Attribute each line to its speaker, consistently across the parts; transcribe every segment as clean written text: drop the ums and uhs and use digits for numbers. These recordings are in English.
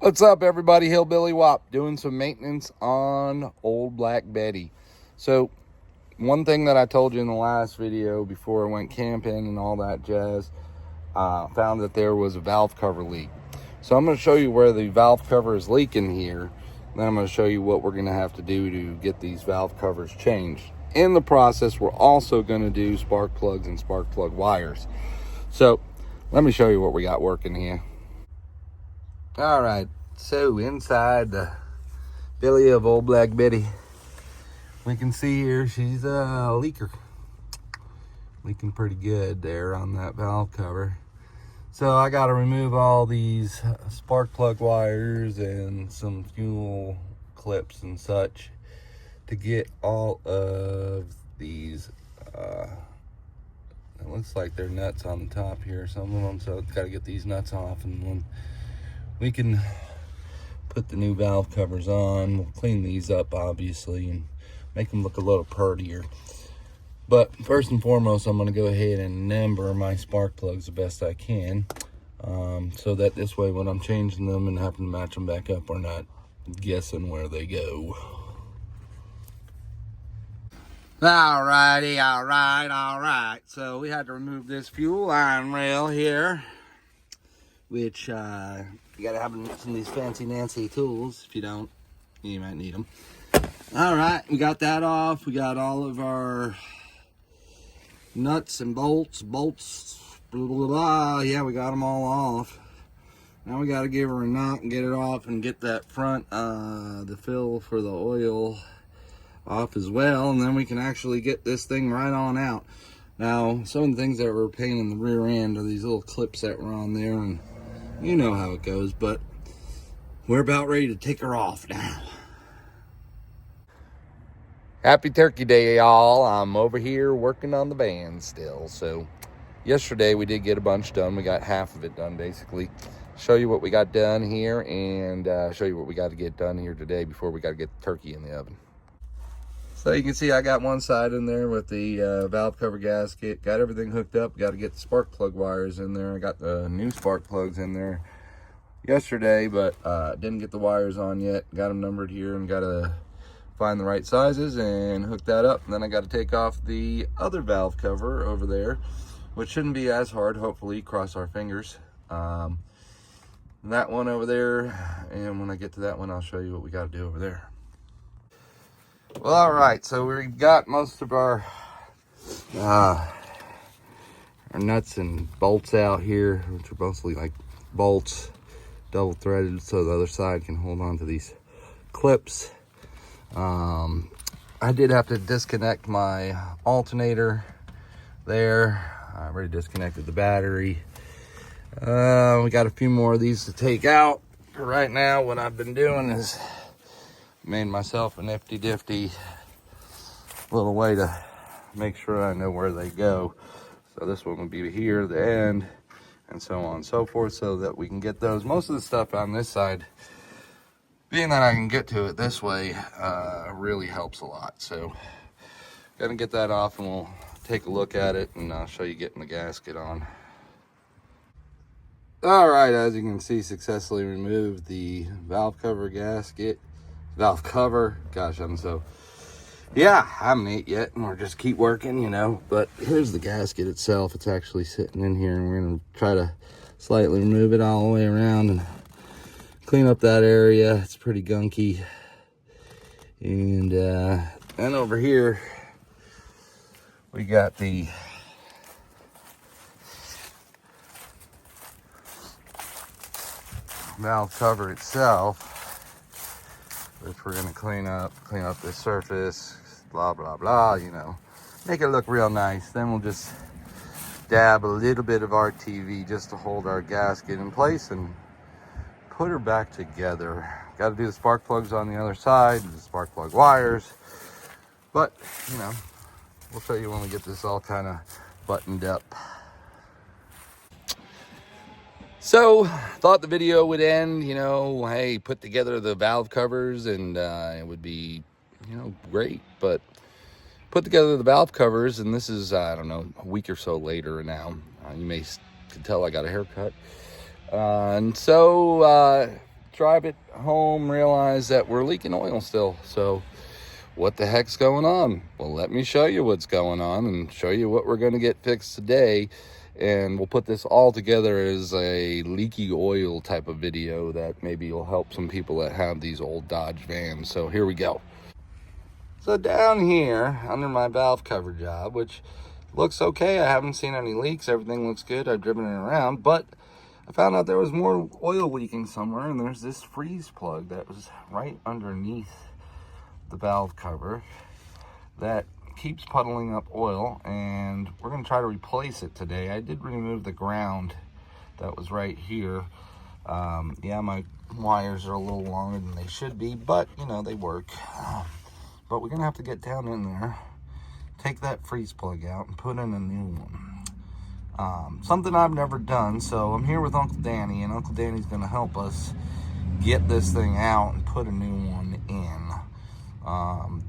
Speaker 1: What's up, everybody? Hillbilly W.O.P doing some maintenance on old Black Betty. So one thing that I told you in the last video before I went camping and all that jazz, found that there was a valve cover leak. So I'm going to show you where the valve cover is leaking here. Then I'm going to show you what we're going to have to do to get these valve covers changed. In the process, we're also going to do spark plugs and spark plug wires. So let me show you what we got working here. All right, so inside the belly of old Black Betty, we can see here she's a leaker. Leaking pretty good there on that valve cover. So I got to remove all these spark plug wires and some fuel clips and such to get all of these. It looks like they're nuts on the top here, some of them, so I've got to get these nuts off, and when we can put the new valve covers on, we'll clean these up obviously and make them look a little prettier. But first and foremost, I'm going to go ahead and number my spark plugs the best I can, so that this way when I'm changing them and having to match them back up, we're not guessing where they go. Alrighty, all right. So we had to remove this fuel line rail here, which you gotta have some of these fancy Nancy tools. If you don't, you might need them. All right, we got that off. We got all of our nuts and bolts, blah, blah, blah. Yeah, we got them all off. Now we got to give her a knock and get it off and get that front, the fill for the oil off as well. And then we can actually get this thing right on out. Now, some of the things that were a pain in the rear end are these little clips that were on there, and you know how it goes, but we're about ready to take her off now. Happy Turkey Day, y'all. I'm over here working on the band still. So yesterday we did get a bunch done. We got half of it done, basically. Show you what we got done here, and show you what we got to get done here today before we got to get the turkey in the oven. So you can see I got one side in there with the valve cover gasket. Got everything hooked up. Got to get the spark plug wires in there. I got the new spark plugs in there yesterday, but didn't get the wires on yet. Got them numbered here and got to find the right sizes and hook that up. And then I got to take off the other valve cover over there, which shouldn't be as hard, hopefully, cross our fingers. That one over there, and when I get to that one, I'll show you what we got to do over there. Well, all right, so we've got most of our nuts and bolts out here, which are mostly like bolts, double threaded, so the other side can hold on to these clips. I did have to disconnect my alternator there. I already disconnected the battery. We got a few more of these to take out. For right now, what I've been doing is made myself a nifty little way to make sure I know where they go. So this one will be here, the end, and so on and so forth, so that we can get those. Most of the stuff on this side, being that I can get to it this way, really helps a lot. So gonna get that off and we'll take a look at it, and I'll show you getting the gasket on. All right, as you can see, successfully removed the valve cover gasket. Valve cover, gosh, I haven't ate yet, and we're just keep working, you know. But here's the gasket itself. It's actually sitting in here, and we're gonna try to slightly remove it all the way around and clean up that area. It's pretty gunky. And then over here we got the valve cover itself, which we're gonna clean up the surface, blah blah blah, you know, make it look real nice. Then we'll just dab a little bit of RTV just to hold our gasket in place and put her back together. Got to do the spark plugs on the other side, the spark plug wires, but you know, we'll show you when we get this all kind of buttoned up. So thought the video would end, you know, hey, put together the valve covers and it would be, you know, great. But put together the valve covers, and this is, I don't know, a week or so later now. You may can tell I got a haircut. And so drive it home, realize that we're leaking oil still. So what the heck's going on? Well, let me show you what's going on and show you what we're going to get fixed today. And we'll put this all together as a leaky oil type of video that maybe will help some people that have these old Dodge vans. So here we go. So down here under my valve cover job, which looks okay, I haven't seen any leaks, everything looks good, I've driven it around, but I found out there was more oil leaking somewhere, and there's this freeze plug that was right underneath the valve cover that keeps puddling up oil, and we're going to try to replace it today. I did remove the ground that was right here. Yeah, my wires are a little longer than they should be, but you know, they work. But we're going to have to get down in there, take that freeze plug out, and put in a new one. Something I've never done, so I'm here with Uncle Danny, and Uncle Danny's going to help us get this thing out and put a new one in.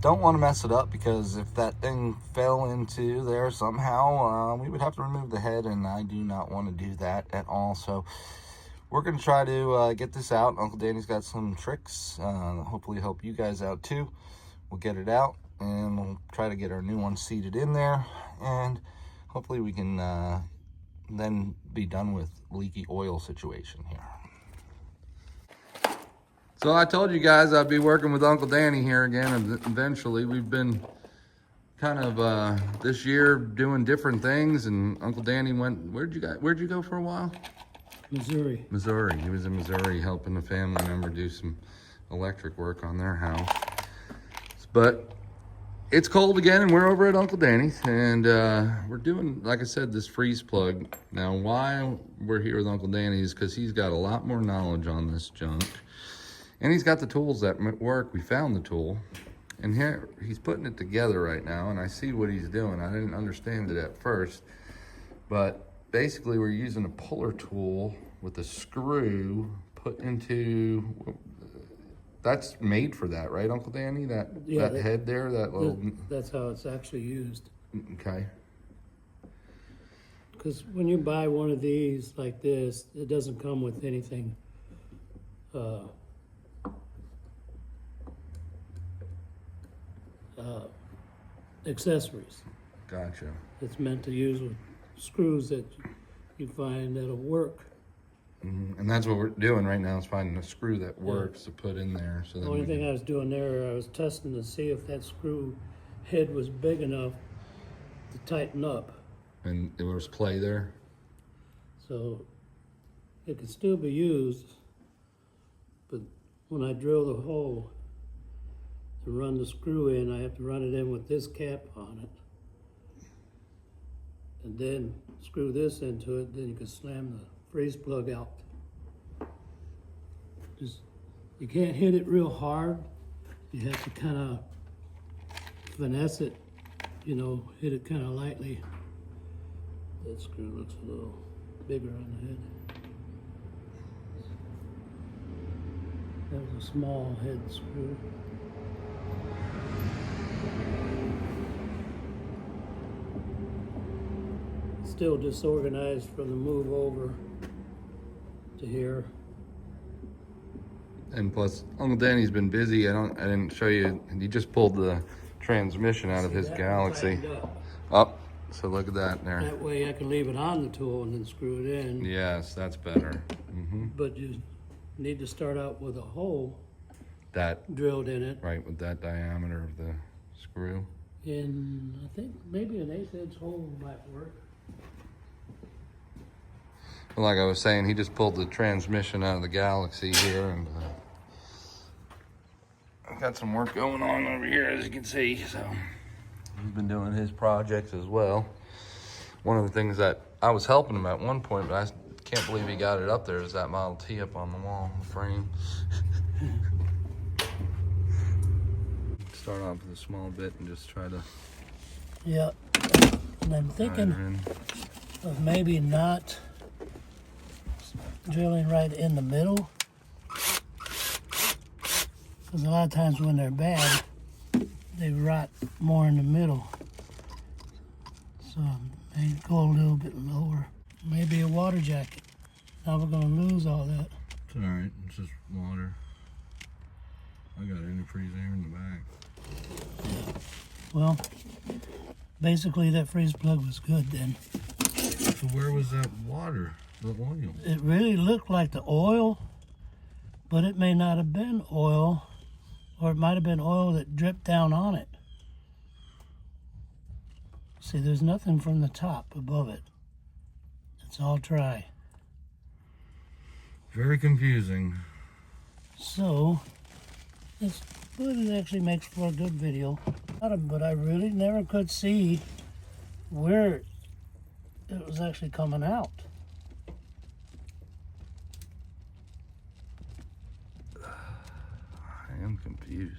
Speaker 1: Don't want to mess it up, because if that thing fell into there somehow, we would have to remove the head, and I do not want to do that at all. So we're going to try to get this out. Uncle Danny's got some tricks, hopefully help you guys out too. We'll get it out, and we'll try to get our new one seated in there, and hopefully we can then be done with leaky oil situation here. So I told you guys I'd be working with Uncle Danny here again, and eventually. We've been kind of this year doing different things, and Uncle Danny went, where'd you go for a while?
Speaker 2: Missouri.
Speaker 1: Missouri. He was in Missouri helping a family member do some electric work on their house. But it's cold again, and we're over at Uncle Danny's, and we're doing, like I said, this freeze plug. Now, why we're here with Uncle Danny is because he's got a lot more knowledge on this junk. And he's got the tools that work. We found the tool, and here he's putting it together right now, and I see what he's doing. I didn't understand it at first, but basically we're using a puller tool with a screw put into, that's made for that, right, Uncle Danny? That head there, that little...
Speaker 2: That's how it's actually used.
Speaker 1: Okay.
Speaker 2: Because when you buy one of these like this, it doesn't come with anything accessories.
Speaker 1: Gotcha.
Speaker 2: It's meant to use with screws that you find that'll work.
Speaker 1: Mm-hmm. And that's what we're doing right now, is finding a screw that works to put in there. So
Speaker 2: the only thing I was doing there, I was testing to see if that screw head was big enough to tighten up.
Speaker 1: And there was play there?
Speaker 2: So it could still be used, but when I drill the hole to run the screw in, I have to run it in with this cap on it, and then screw this into it. Then you can slam the freeze plug out. Just, you can't hit it real hard. You have to kind of finesse it, you know, hit it kind of lightly. That screw looks a little bigger on the head. That was a small head screw. Still disorganized from the move over to here.
Speaker 1: And plus, Uncle Danny's been busy. I didn't show you. He just pulled the transmission out of his Galaxy. Oh, so look at that there.
Speaker 2: That way I can leave it on the tool and then screw it in.
Speaker 1: Yes, that's better. Mm-hmm.
Speaker 2: But you need to start out with a hole
Speaker 1: that
Speaker 2: drilled in it.
Speaker 1: Right, with that diameter of the screw.
Speaker 2: And I think maybe an 1/8" hole might work.
Speaker 1: Well, like I was saying, he just pulled the transmission out of the Galaxy here, and I've got some work going on over here, as you can see. So he's been doing his projects as well. One of the things that I was helping him at one point, but I can't believe he got it up there, is that Model T up on the wall, the frame. Start off with a small bit and just try to...
Speaker 2: Yeah, and I'm thinking of maybe not drilling right in the middle, because a lot of times when they're bad, they rot more in the middle. So maybe go a little bit lower. Maybe a water jacket. Now we're going to lose all that.
Speaker 1: It's all right. It's just water. I got antifreeze air in the back.
Speaker 2: Well, basically that freeze plug was good then.
Speaker 1: So where was that water, the oil?
Speaker 2: It really looked like the oil, but it may not have been oil, or it might have been oil that dripped down on it. See, there's nothing from the top above it. It's all dry.
Speaker 1: Very confusing.
Speaker 2: So, but it actually makes for a good video. But I really never could see where it was actually coming out.
Speaker 1: I am confused.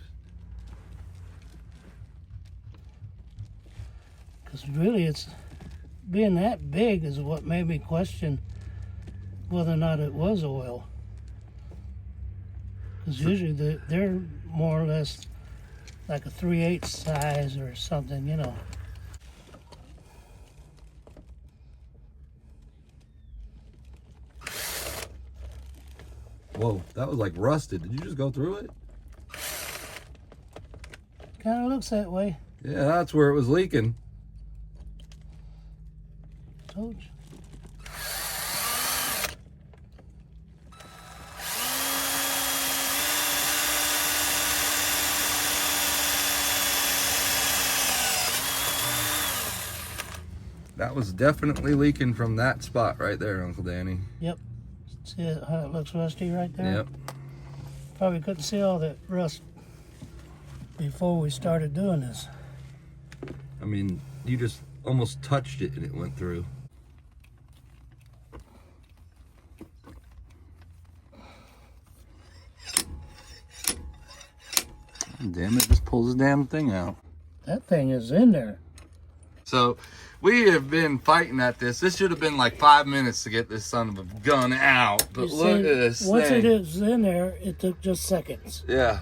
Speaker 2: Because really it's being that big is what made me question whether or not it was oil. Because usually they're more or less like a 3/8 size or something, you know.
Speaker 1: Whoa, that was like rusted. Did you just go through it?
Speaker 2: Kind of looks that way.
Speaker 1: Yeah, that's where it was leaking.
Speaker 2: Told you.
Speaker 1: That was definitely leaking from that spot right there, Uncle Danny.
Speaker 2: Yep. See how it looks rusty right there?
Speaker 1: Yep.
Speaker 2: Probably couldn't see all that rust before we started doing this.
Speaker 1: I mean, you just almost touched it and it went through. Damn it, just pulls the damn thing out.
Speaker 2: That thing is in there.
Speaker 1: So we have been fighting at this. This should have been like 5 minutes to get this son of a gun out. But
Speaker 2: You
Speaker 1: look
Speaker 2: see,
Speaker 1: at this
Speaker 2: once
Speaker 1: thing.
Speaker 2: it is in there, it took just seconds.
Speaker 1: Yeah.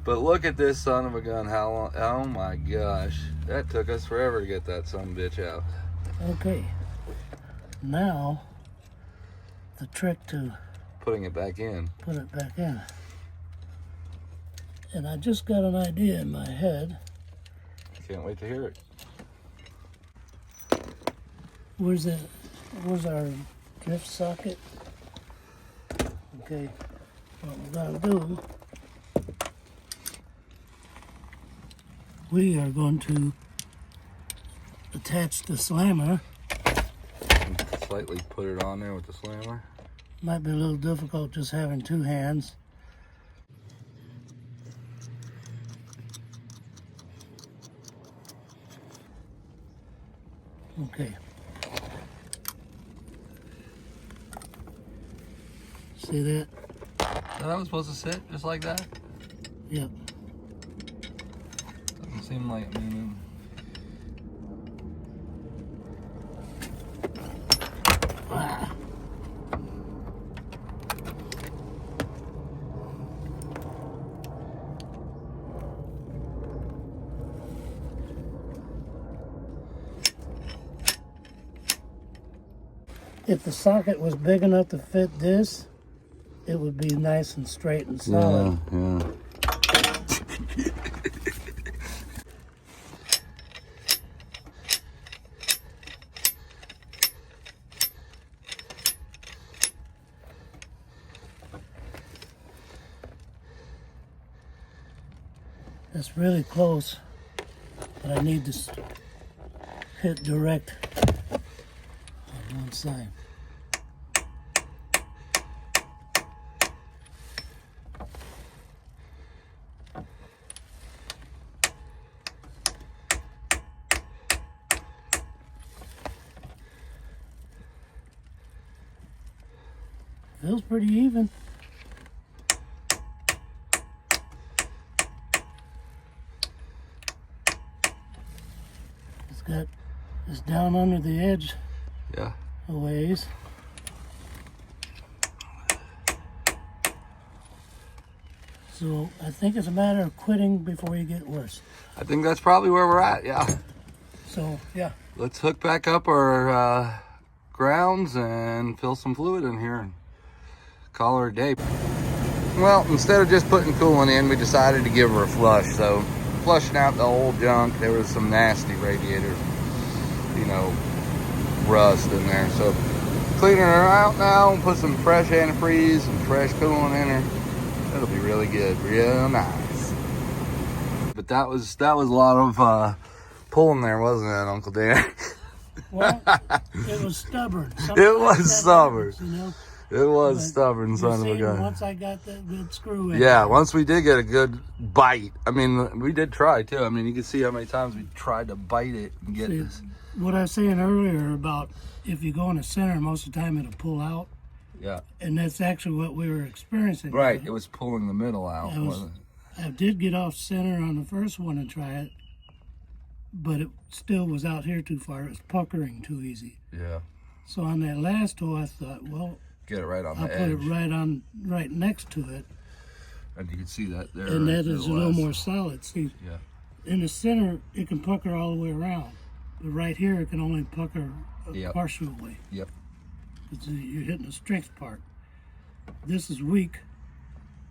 Speaker 1: But look at this son of a gun. How long? Oh my gosh. That took us forever to get that son of a bitch out.
Speaker 2: Okay. Now, the trick to
Speaker 1: Putting it back in.
Speaker 2: put it back in. And I just got an idea in my head.
Speaker 1: Can't wait to hear it.
Speaker 2: Where's our drift socket? Okay, what we're gonna do, we are going to attach the slammer.
Speaker 1: Slightly put it on there with the slammer.
Speaker 2: Might be a little difficult just having two hands. Okay. See that?
Speaker 1: So that was supposed to sit just like that?
Speaker 2: Yep.
Speaker 1: Doesn't seem like, I mean...
Speaker 2: If the socket was big enough to fit this, it would be nice and straight and solid.
Speaker 1: Yeah.
Speaker 2: It's really close, but I need to hit direct on one side. Feels pretty even. It's down under the edge
Speaker 1: Yeah.
Speaker 2: a ways. So I think it's a matter of quitting before you get worse.
Speaker 1: I think that's probably where we're at, yeah.
Speaker 2: So yeah,
Speaker 1: Let's hook back up our grounds and fill some fluid in here and call her a day. well, instead of just putting coolant in, we decided to give her a flush. So flushing out the old junk, there was some nasty radiator, you know, rust in there. So cleaning her out now and put some fresh antifreeze and fresh coolant in her. It'll be really good, real nice. But that was a lot of pulling there, wasn't it, Uncle Dan?
Speaker 2: Well, it was stubborn.
Speaker 1: It was stubborn.
Speaker 2: Happens, you know?
Speaker 1: It was
Speaker 2: But
Speaker 1: stubborn, son of a gun.
Speaker 2: Once I got that good screw in.
Speaker 1: Yeah, once we did get a good bite. I mean, we did try too. I mean, you can see how many times we tried to bite it and get this.
Speaker 2: What I was saying earlier about if you go in the center, most of the time it'll pull out.
Speaker 1: Yeah.
Speaker 2: And that's actually what we were experiencing.
Speaker 1: Right, it was pulling the middle out.
Speaker 2: I did get off center on the first one and try it, but it still was out here too far. It was puckering too easy.
Speaker 1: Yeah.
Speaker 2: So on that last hole, I thought, well,
Speaker 1: get it right on the
Speaker 2: I'll
Speaker 1: edge.
Speaker 2: put it right next to it.
Speaker 1: And you can see that there.
Speaker 2: And that is a little more solid. See,
Speaker 1: yeah.
Speaker 2: In the center, it can pucker all the way around. But right here, it can only pucker a partial way.
Speaker 1: Yep.
Speaker 2: You're hitting the strength part. This is weak.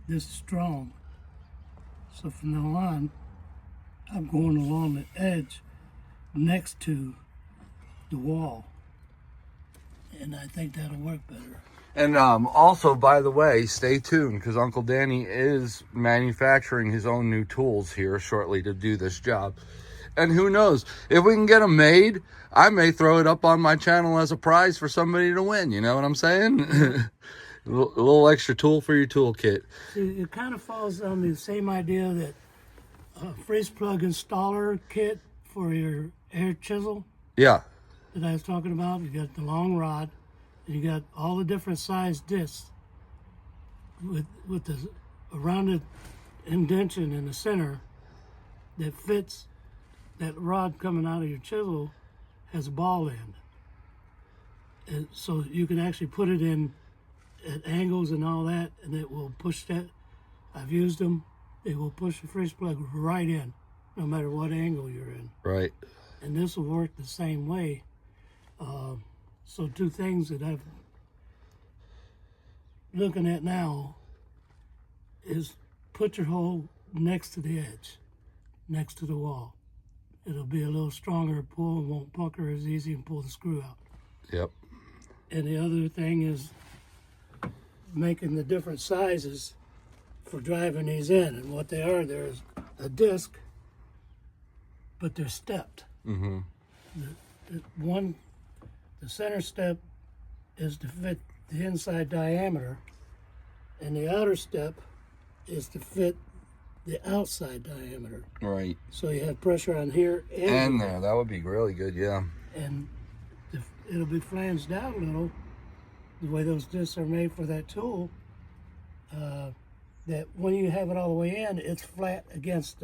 Speaker 2: This is strong. So from now on, I'm going along the edge next to the wall. And I think that'll work better.
Speaker 1: And also, by the way, stay tuned because Uncle Danny is manufacturing his own new tools here shortly to do this job. And who knows, if we can get them made, I may throw it up on my channel as a prize for somebody to win. You know what I'm saying? a little extra tool for your toolkit.
Speaker 2: See, it kind of falls on the same idea that a freeze plug installer kit for your air chisel.
Speaker 1: Yeah.
Speaker 2: That I was talking about. You got the long rod, and you got all the different size discs with the rounded indentation in the center that fits that rod coming out of your chisel has a ball end. And so you can actually put it in at angles and all that, and it will push that. I've used them. They will push the freeze plug right in, no matter what angle you're in.
Speaker 1: Right.
Speaker 2: And this will work the same way. So two things that I'm looking at now is put your hole next to the edge, next to the wall. It'll be a little stronger pull and won't pucker as easy and pull the screw out.
Speaker 1: Yep.
Speaker 2: And the other thing is making the different sizes for driving these in. And what they are, there's a disc, but they're stepped.
Speaker 1: Mm-hmm.
Speaker 2: The center step is to fit the inside diameter, and the outer step is to fit the outside diameter.
Speaker 1: Right.
Speaker 2: So you have pressure on here
Speaker 1: and there. That would be really good, yeah.
Speaker 2: And it'll be flanged out a little, the way those discs are made for that tool, that when you have it all the way in, it's flat against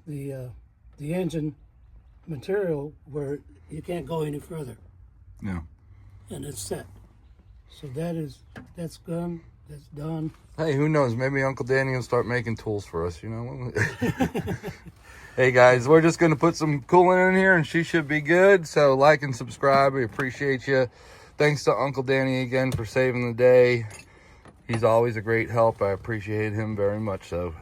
Speaker 2: the engine material where you can't go any further.
Speaker 1: Yeah.
Speaker 2: And it's set. So that's done. That's done.
Speaker 1: Hey, who knows? Maybe Uncle Danny will start making tools for us, you know? Hey, guys, we're just going to put some coolant in here, and she should be good. So like and subscribe. We appreciate you. Thanks to Uncle Danny again for saving the day. He's always a great help. I appreciate him very much so.